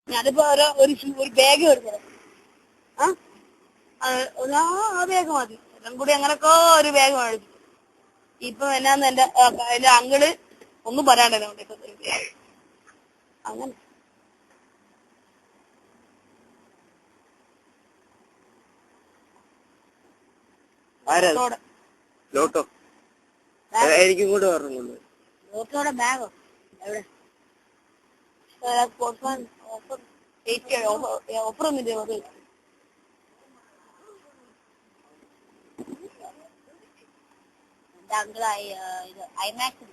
ഞാനിപ്പോ ഒരു ബാഗ് മേടിച്ചത്. ആ ബാഗ് മതി, എല്ലാം കൂടി അങ്ങനൊക്കെ ഒരു ബാഗ് മേടിച്ചു. ഇപ്പൊ എന്നാന്ന് എന്റെ അങ്കിള് ഒന്നും പറയാണ്ടല്ലോ അങ്ങനെ. ലോട്ടോടെ ബാഗോ എവിടെ? ഓഫറൊന്നുമില്ല. അങ്കിളായി ഇത് ഐമാക്സ്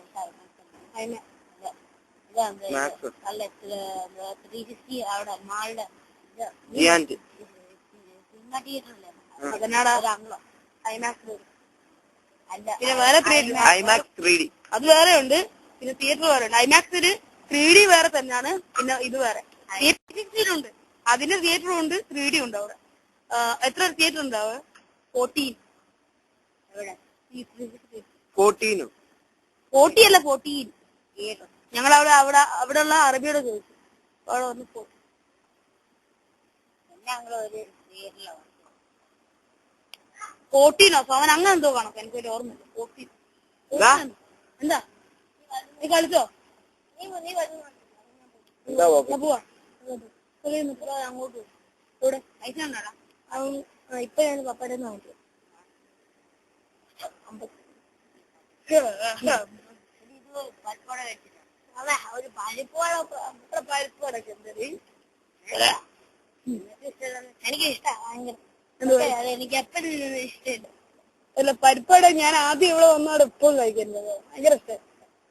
നല്ല 360 അവിടെ മാളുടെ സിനിമ തിയേറ്ററില്ലേ അങ്കിളോ ഐമാക്സ്. പിന്നെ വേറെ അത് വേറെ ഉണ്ട്. പിന്നെ തിയേറ്റർ വേറെ ഉണ്ട്. ഐമാക്സിന് 3D വേറെ തന്നെയാണ്. പിന്നെ ഇത് വേറെ ഉണ്ട്. അതിന് തിയേറ്ററും ഉണ്ട്, 3D ഉണ്ട് അവിടെ. എത്ര തിയേറ്റർ ഉണ്ട് അവിടെ? 14. എവിടെ? 40 അല്ല 14. ഞങ്ങൾ അവിടെ ഉള്ള അറബിയോട് ചോദിച്ചു. അവിടെ വന്ന് 14 അവൻ അങ്ങനെ എന്തോ കണക്ക്, എനിക്കൊരു ഓർമ്മയില്ല. 14 എന്താ നീ കളിച്ചോ? പോവാ അങ്ങോട്ട് ഇവിടെ പൈസ ഉണ്ടാടാ. ഇപ്പൊ ഞാൻ പപ്പയുടെ നോക്കി അതെ ഒരു പരിപ്പോടൊക്കെ എനിക്ക് ഇഷ്ടമാണ്. എനിക്ക് എപ്പോഴും ഇഷ്ടമില്ല. അല്ല പരിപ്പാട ഞാൻ ആദ്യം ഇവിടെ വന്നോടെ എപ്പോഴും കഴിക്കുന്നത് ഭയങ്കര ഇഷ്ടം.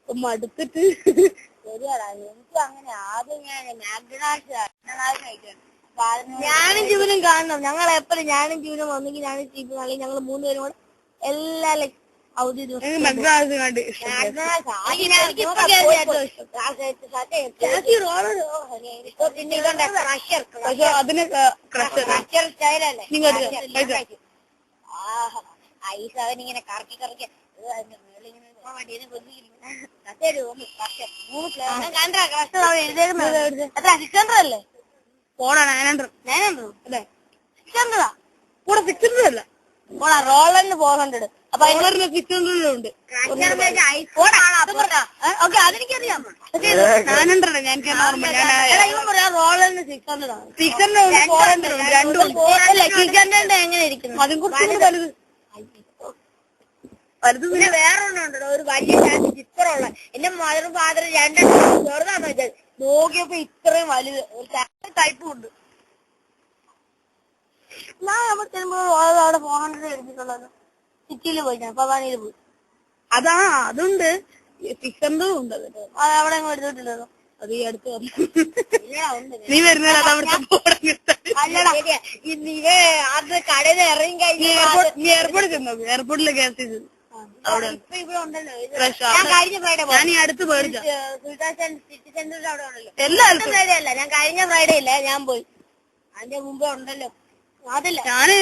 മടുത്തിട്ട് ശരിയാടാ. എനിക്കും അങ്ങനെ ആദ്യം ഞാൻ കഴിക്കണം. ഞാനും ജീവനും കാണണം. ഞങ്ങൾ എപ്പോഴും ഞാനും ജീവനും വന്നെങ്കിൽ ഞാനും ജീവനും അല്ലെങ്കിൽ ഞങ്ങൾ 3 പേരും കൂടെ എല്ലാ അവധി ദിവസം ഐസവനിങ്ങനെ കറക്കി കറക്കി അല്ലേ പോടാ 900 അല്ലേ? 600 കൂടെ 600 അല്ല പോടാ. റോളറിന് 400. അപ്പൊ റോളറിന് 600 ഉണ്ട്. അതെനിക്കറിയാം. 900 ഞാൻ റോളറിന് 600 ആണ്. 600 ഉണ്ട്, 400 ഉണ്ട്, രണ്ടും 600 എങ്ങനെ ഇരിക്കുന്നു? അതും കുറച്ചുകൂടി വലുത്. പിന്നെ വേറെ ഒന്നുണ്ടോ ഒരു വലിയ ചിത്രമുള്ള എന്റെ മദറും ഫാദറും 2 ചെറുതാന്ന് വെച്ചാൽ നോക്കിയപ്പോ ഇത്രയും വലുത് ഒരു ടൈപ്പും ഉണ്ട്. ഞാൻ അവിടെ ചെല്ലുമ്പോ അവിടെ 400 എടുത്തിട്ടുള്ളത്. സിറ്റിയില് പോയി ഞാൻ പവാനിയിൽ പോയി. അതുണ്ട് 600 ഉണ്ട്. അത് അവിടെ എടുത്തിട്ടില്ലല്ലോ. അത് ഈ അടുത്ത് നീ വരുന്നല്ലോ അല്ലടാ. അത് കടയിൽ നിന്ന് ഇറങ്ങി കഴിഞ്ഞ എയർപോർട്ടിൽ ചെന്നോ? എയർപോർട്ടിലെ ഗ്യാസ് ചെയ്തത് ഇപ്പൊ ഇവിടെ ഉണ്ടല്ലോ. ഞാൻ കഴിഞ്ഞ ഫ്രൈഡേ ഞാൻ ഈ അടുത്ത് മേടിച്ച സിറ്റി സെന്ററിന്റെ അവിടെ ഉണ്ടല്ലോ. എല്ലാവരും ഫ്രൈഡേ അല്ല, ഞാൻ കഴിഞ്ഞ ഫ്രൈഡേ ഇല്ല ഞാൻ പോയി. അതിന്റെ മുമ്പേ ഉണ്ടല്ലോ. അതല്ല ഞാന്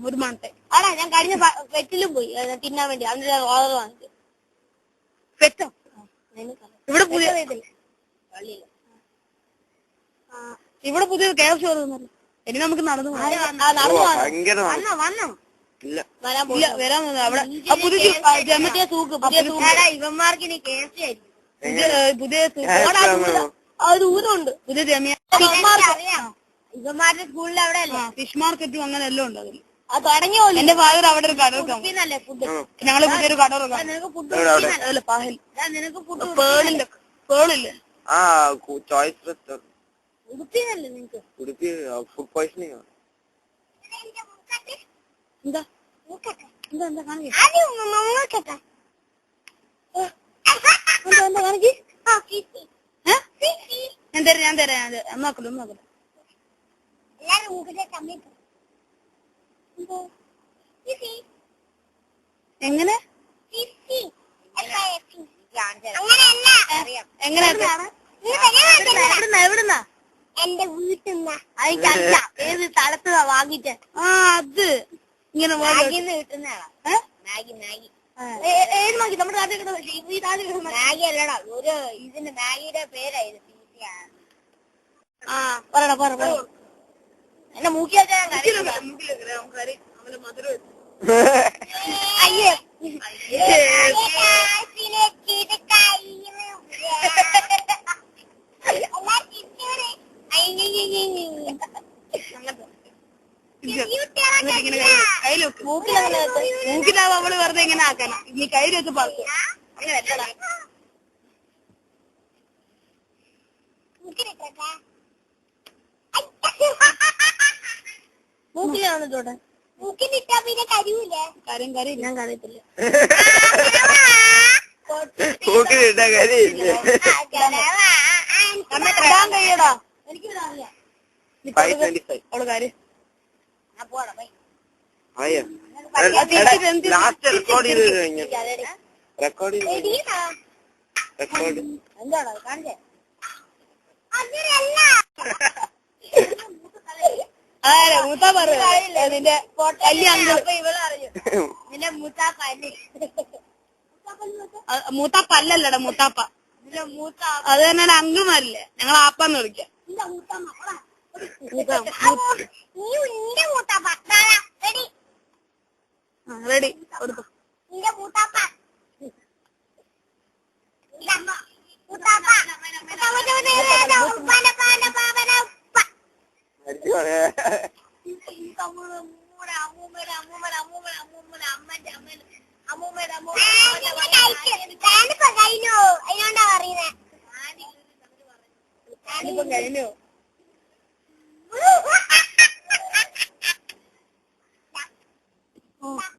ഒരു മണത്തെ ആടാ. ഞാൻ കഴിഞ്ഞ പെറ്റിലും പോയി തിന്നാൻ വേണ്ടി. അതിന്റെ ഓർഡർ വാങ്ങിച്ചു. പെറ്റോ? ഇവിടെ പുതിയ ഇവിടെ പുതിയ KFC ഓർമ്മ. ഇനി നമുക്ക് നടന്നു വരാൻ ഇവന്മാർക്ക് ഇനി KFC ആയിരിക്കും. പുതിയ ദൂരമുണ്ട്. പുതിയ ഇവന്മാരുടെ സ്കൂളിൽ അവിടെ അല്ലേ ഫിഷ് മാർക്കറ്റും അങ്ങനെ എല്ലാം ഉണ്ട്. അതിൽ അത് തുടങ്ങിയോ? എന്റെ ഫാദർ അവിടെ ഒരു കട ഞങ്ങള് പുതിയൊരു കട നിനക്ക് ഫുഡ് പേളില്ലേ? ഉടുപ്പിന്നല്ലേ നിങ്ങക്ക്? Udupi food poisoning. എന്താ എന്താ എന്താ കാണിക്ക എന്താ കാണിക്ക്. ഞാൻ തരാം നോക്കല്ലോ. എങ്ങനെ എവിടുന്നാ? എന്റെ വീട്ടിൽ ഏത് സ്ഥലത്ത് വാങ്ങിട്ട് അത് ഇങ്ങനെ കിട്ടുന്നതാ. മാഗി ഏത് മാഗി? നമ്മുടെ നാട്ടിൽ മാഗി അല്ലടാ. ഒരു ഇതിന്റെ മാഗിയുടെ പേരായിരുന്നു. പറയടാ പറ എന്നെ മൂക്കി വെച്ചാൽ അയ്യേ മൂക്കിലാവ് അവള് വെറുതെ ഇങ്ങനെ ആക്കാനാ നീ കയ്യിൽ വെച്ച് പറക്കും അങ്ങനെ വെച്ചടാ മൂക്കിലാണ് ചോട്ടെ മൂക്കിലിട്ടാ പിന്നെ കരിയൂലേ കാര്യം കരി ഞാൻ കറിയത്തില്ല മൂക്കിലിട്ടാ കരിയില്ല കഴിയടാ എനിക്ക് അവള് കാര്യം ലാസ്റ്റ് റെക്കോർഡ് ചെയ്ത് കഴിഞ്ഞു റെക്കോർഡ് എന്താടാ കാണിച്ചേ അതെ മൂത്താ പറയില്ല നിന്റെ വലിയ നിന്റെ മൂത്താപ്പല്ലല്ലടാ മൂത്താപ്പ അത് തന്നെ അങ്കിൾമാരില്ലേ ഞങ്ങൾ ആപ്പാന്ന് വിളിക്കാം റെഡി കൊടുത്തു കഴിഞ്ഞു